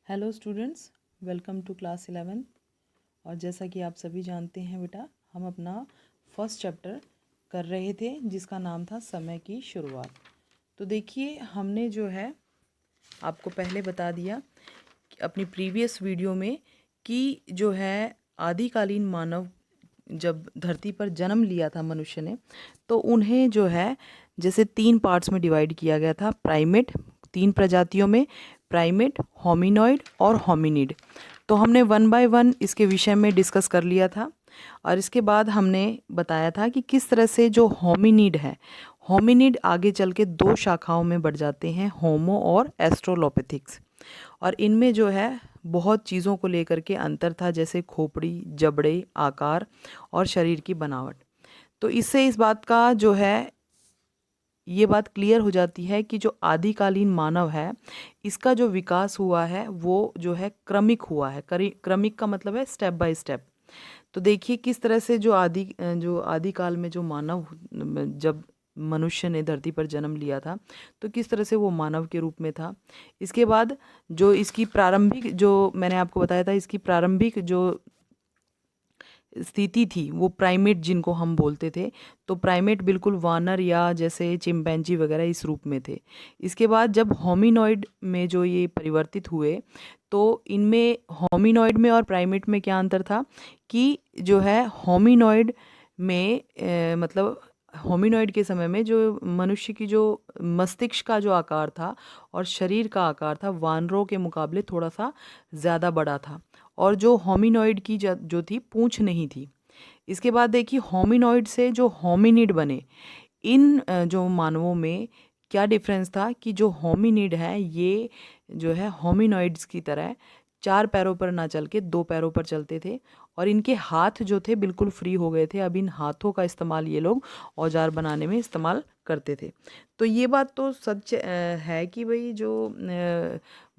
Hello students, welcome to class 11। और जैसा कि आप सभी जानते हैं बेटा, हम अपना फर्स्ट चैप्टर कर रहे थे जिसका नाम था समय की शुरुआत। तो देखिए, हमने जो है आपको पहले बता दिया कि अपनी प्रीवियस वीडियो में कि जो है आदिकालीन मानव जब धरती पर जन्म लिया था मनुष्य ने, तो उन्हें जो है जैसे 3 पार्ट्स में डिवाइड किया गया था। प्राइमेट, 3 प्रजातियों में, प्राइमेट, होमिनॉइड और होमिनिड। तो हमने 1 बाय 1 इसके विषय में डिस्कस कर लिया था। और इसके बाद हमने बताया था कि किस तरह से जो होमिनिड है, होमिनिड आगे चल के 2 शाखाओं में बढ़ जाते हैं, होमो और एस्ट्रोलोपिथिक्स। और इनमें जो है बहुत चीज़ों को लेकर के अंतर था, जैसे खोपड़ी, जबड़े, आकार और शरीर की बनावट। तो इससे इस बात का जो है ये बात क्लियर हो जाती है कि जो आदिकालीन मानव है, इसका जो विकास हुआ है वो जो है क्रमिक हुआ है। क्रमिक का मतलब है स्टेप बाय स्टेप। तो देखिए किस तरह से जो आदिकाल में जो मानव, जब मनुष्य ने धरती पर जन्म लिया था, तो किस तरह से वो मानव के रूप में था। इसके बाद जो इसकी प्रारंभिक, जो मैंने आपको बताया था, इसकी प्रारंभिक जो स्थिति थी वो प्राइमेट जिनको हम बोलते थे। तो प्राइमेट बिल्कुल वानर या जैसे चिंपैंजी वगैरह इस रूप में थे। इसके बाद जब होमिनॉइड में जो ये परिवर्तित हुए, तो इनमें होमिनॉइड में और प्राइमेट में क्या अंतर था कि जो है होमिनॉइड में मतलब होमिनॉइड के समय में जो मनुष्य की जो मस्तिष्क का जो आकार था और शरीर का आकार था, वानरों के मुकाबले थोड़ा सा ज़्यादा बड़ा था। और जो होमिनॉइड की जो थी, पूंछ नहीं थी। इसके बाद देखिए होमिनॉइड से जो होमिनिड बने, इन जो मानवों में क्या डिफरेंस था कि जो होमिनिड है ये जो है होमिनॉइड्स की तरह 4 पैरों पर ना चल के 2 पैरों पर चलते थे। और इनके हाथ जो थे बिल्कुल फ्री हो गए थे। अब इन हाथों का इस्तेमाल ये लोग औजार बनाने में इस्तेमाल करते थे। तो ये बात तो सच है कि भाई जो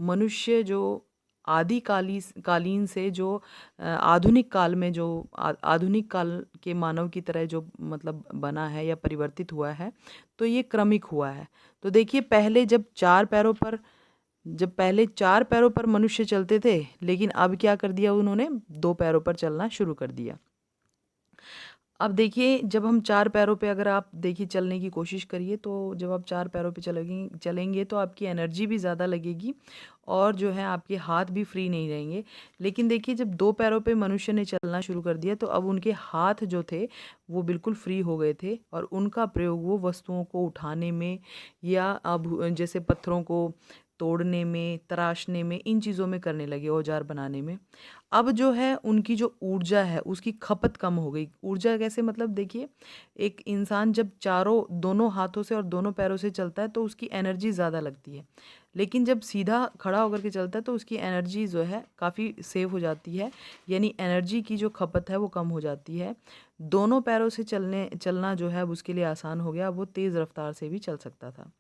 मनुष्य जो कालीन से जो आधुनिक काल में जो आधुनिक काल के मानव की तरह जो मतलब बना है या परिवर्तित हुआ है, तो ये क्रमिक हुआ है। तो देखिए पहले 4 पैरों पर मनुष्य चलते थे, लेकिन अब क्या कर दिया उन्होंने, 2 पैरों पर चलना शुरू कर दिया। अब देखिए, जब हम 4 पैरों पे अगर आप देखिए चलने की कोशिश करिए, तो जब आप 4 पैरों पे चलेंगे तो आपकी एनर्जी भी ज़्यादा लगेगी और जो है आपके हाथ भी फ्री नहीं रहेंगे। लेकिन देखिए, जब 2 पैरों पे मनुष्य ने चलना शुरू कर दिया, तो अब उनके हाथ जो थे वो बिल्कुल फ्री हो गए थे और उनका प्रयोग वो वस्तुओं को उठाने में या अब जैसे पत्थरों को तोड़ने में, तराशने में, इन चीज़ों में करने लगे, औजार बनाने में। अब जो है उनकी जो ऊर्जा है उसकी खपत कम हो गई। ऊर्जा कैसे, मतलब देखिए, एक इंसान जब दोनों हाथों से और दोनों पैरों से चलता है तो उसकी एनर्जी ज़्यादा लगती है। लेकिन जब सीधा खड़ा होकर के चलता है तो उसकी एनर्जी जो है काफ़ी सेव हो जाती है, यानी एनर्जी की जो खपत है वो कम हो जाती है। दोनों पैरों से चलना जो है अब उसके लिए आसान हो गया, वो तेज़ रफ्तार से भी चल सकता था।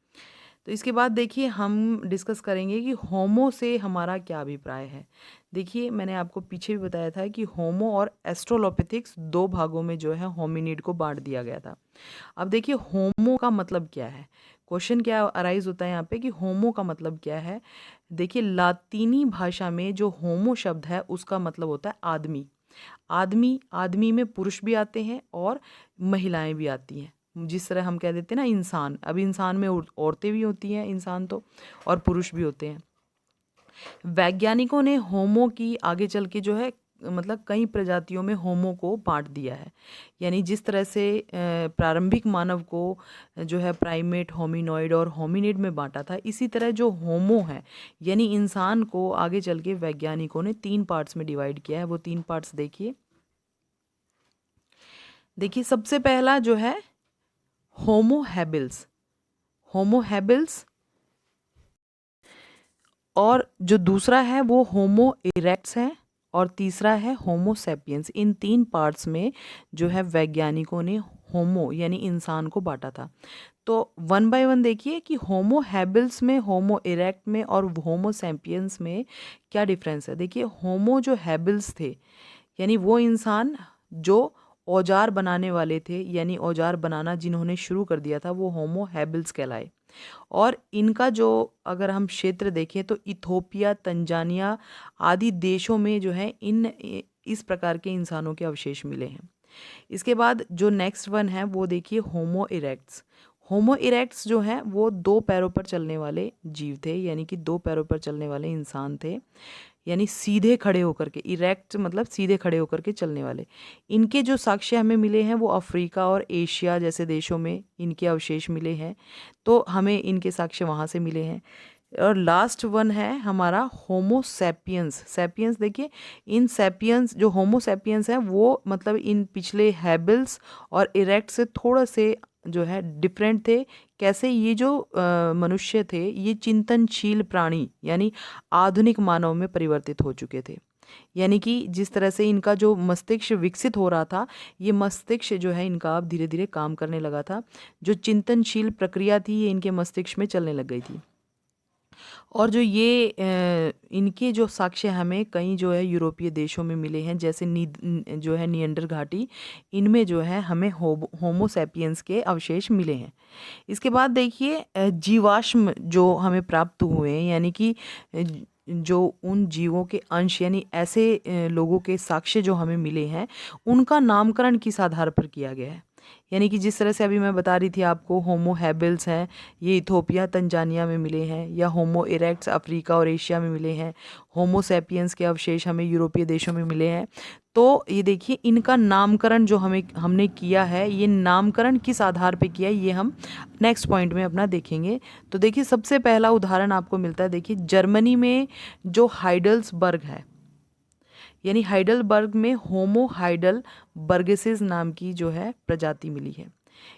तो इसके बाद देखिए हम डिस्कस करेंगे कि होमो से हमारा क्या अभिप्राय है। देखिए, मैंने आपको पीछे भी बताया था कि होमो और एस्ट्रोलोपिथिक्स 2 भागों में जो है होमिनिड को बांट दिया गया था। अब देखिए होमो का मतलब क्या है, क्वेश्चन क्या अराइज होता है यहाँ पे कि होमो का मतलब क्या है। देखिए, लातीनी भाषा में जो होमो शब्द है उसका मतलब होता है आदमी। आदमी में पुरुष भी आते हैं और महिलाएं भी आती हैं। जिस तरह हम कह देते हैं ना इंसान, अब इंसान में औरतें भी होती हैं, इंसान तो, और पुरुष भी होते हैं। वैज्ञानिकों ने होमो की आगे चल के जो है मतलब कई प्रजातियों में होमो को बांट दिया है। यानी जिस तरह से प्रारंभिक मानव को जो है प्राइमेट, होमिनॉइड और होमिनिड में बांटा था, इसी तरह जो होमो है यानी इंसान को आगे चल के वैज्ञानिकों ने 3 पार्ट्स में डिवाइड किया है। वो 3 पार्ट्स देखिए सबसे पहला जो है होमो हैबिल्स। होमो हैबिल्स, और जो दूसरा है वो होमो इरेक्ट्स है, और तीसरा है होमो सैपियंस। इन 3 पार्ट्स में जो है वैज्ञानिकों ने होमो यानी इंसान को बांटा था। तो 1 बाय 1 देखिए कि होमो हैबिल्स में, होमो इरेक्ट में और होमो सैपियंस में क्या डिफरेंस है। देखिए, होमो जो हैबिल्स थे यानी वो इंसान जो औजार बनाने वाले थे, यानी औजार बनाना जिन्होंने शुरू कर दिया था, वो होमो हैबिल्स कहलाए। और इनका जो अगर हम क्षेत्र देखें तो इथोपिया, तंजानिया आदि देशों में जो है इस प्रकार के इंसानों के अवशेष मिले हैं। इसके बाद जो नेक्स्ट वन है वो देखिए होमो इरेक्ट्स। होमो इरेक्ट्स जो हैं वो 2 पैरों पर चलने वाले जीव थे, यानी कि 2 पैरों पर चलने वाले इंसान थे, यानी सीधे खड़े होकर के, इरेक्ट मतलब सीधे खड़े होकर के चलने वाले। इनके जो साक्ष्य हमें मिले हैं वो अफ्रीका और एशिया जैसे देशों में इनके अवशेष मिले हैं, तो हमें इनके साक्ष्य वहाँ से मिले हैं। और लास्ट वन है हमारा होमो सैपियंस। सैपियंस देखिए, इन सैपियंस जो होमो सैपियंस हैं वो मतलब इन पिछले हैबिल्स और इरेक्ट से थोड़ा से जो है डिफरेंट थे। कैसे? ये जो मनुष्य थे ये चिंतनशील प्राणी यानी आधुनिक मानव में परिवर्तित हो चुके थे। यानी कि जिस तरह से इनका जो मस्तिष्क विकसित हो रहा था, ये मस्तिष्क जो है इनका अब धीरे धीरे काम करने लगा था। जो चिंतनशील प्रक्रिया थी ये इनके मस्तिष्क में चलने लग गई थी। और जो ये इनके जो साक्ष्य हमें कई जो है यूरोपीय देशों में मिले हैं, जैसे जो है निएंडर घाटी, इनमें जो है हमें होमो सैपियंस के अवशेष मिले हैं। इसके बाद देखिए जीवाश्म जो हमें प्राप्त हुए हैं, यानी कि जो उन जीवों के अंश यानी ऐसे लोगों के साक्ष्य जो हमें मिले हैं उनका नामकरण किस आधार पर किया गया है। यानी कि जिस तरह से अभी मैं बता रही थी आपको होमो हैबिल्स हैं, ये इथोपिया तंजानिया में मिले हैं, या होमो इरेक्ट्स अफ्रीका और एशिया में मिले हैं, होमो सैपियंस के अवशेष हमें यूरोपीय देशों में मिले हैं। तो ये देखिए इनका नामकरण जो हमने किया है, ये नामकरण किस आधार पे किया है ये हम नेक्स्ट पॉइंट में अपना देखेंगे। तो देखिए सबसे पहला उदाहरण आपको मिलता है, देखिए जर्मनी में जो हाइडल्सबर्ग है, यानी हाइडलबर्ग में होमो हाइडलबर्गेसिस नाम की जो है प्रजाति मिली है।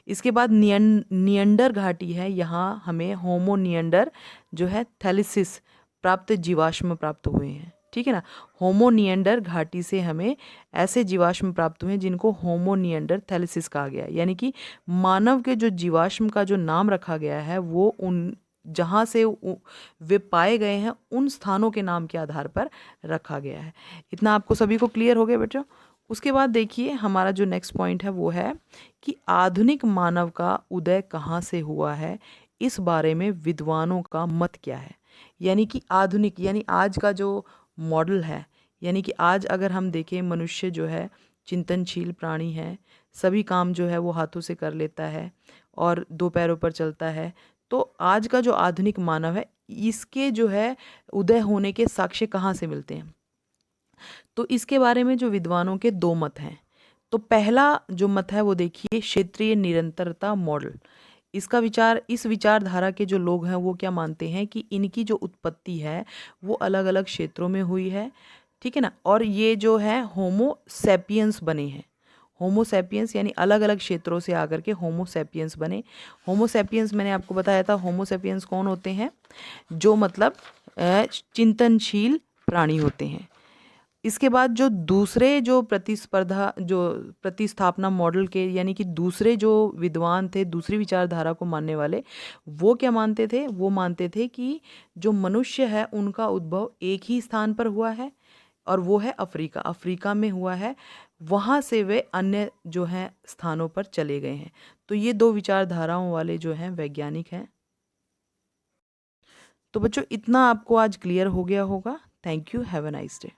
इसके बाद नियंडर घाटी है, यहाँ हमें होमो नियंडर जो है थैलिसिस प्राप्त जीवाश्म प्राप्त हुए हैं। ठीक है ना, होमो नियंडर घाटी से हमें ऐसे जीवाश्म प्राप्त हुए हैं जिनको होमो नियंडर थैलिसिस कहा गया है। यानी कि मानव के जो जीवाश्म का जो नाम रखा गया है वो उन जहाँ से वे पाए गए हैं उन स्थानों के नाम के आधार पर रखा गया है। इतना आपको सभी को क्लियर हो गया बच्चों। उसके बाद देखिए हमारा जो नेक्स्ट पॉइंट है वो है कि आधुनिक मानव का उदय कहाँ से हुआ है, इस बारे में विद्वानों का मत क्या है। यानी कि आधुनिक यानी आज का जो मॉडल है, यानी कि आज अगर हम देखें मनुष्य जो है चिंतनशील प्राणी है, सभी काम जो है वो हाथों से कर लेता है और 2 पैरों पर चलता है। तो आज का जो आधुनिक मानव है इसके जो है उदय होने के साक्ष्य कहाँ से मिलते हैं। तो इसके बारे में जो विद्वानों के 2 मत हैं। तो पहला जो मत है वो देखिए क्षेत्रीय निरंतरता मॉडल। इसका विचार, इस विचारधारा के जो लोग हैं वो क्या मानते हैं कि इनकी जो उत्पत्ति है वो अलग अलग क्षेत्रों में हुई है। ठीक है ना, और ये जो है होमो सैपियंस बने हैं। होमो सैपियंस यानी अलग अलग क्षेत्रों से आकर के होमो सैपियंस बने। होमो सैपियंस मैंने आपको बताया था, होमो सैपियंस कौन होते हैं, जो मतलब चिंतनशील प्राणी होते हैं। इसके बाद जो दूसरे जो प्रतिस्थापना मॉडल के यानी कि दूसरे जो विद्वान थे, दूसरी विचारधारा को मानने वाले, वो क्या मानते थे, वो मानते थे कि जो मनुष्य है उनका उद्भव एक ही स्थान पर हुआ है और वो है अफ्रीका। अफ्रीका में हुआ है, वहाँ से वे अन्य जो हैं स्थानों पर चले गए हैं। तो ये 2 विचारधाराओं वाले जो हैं वैज्ञानिक हैं। तो बच्चों इतना आपको आज क्लियर हो गया होगा। Thank you, have a nice day.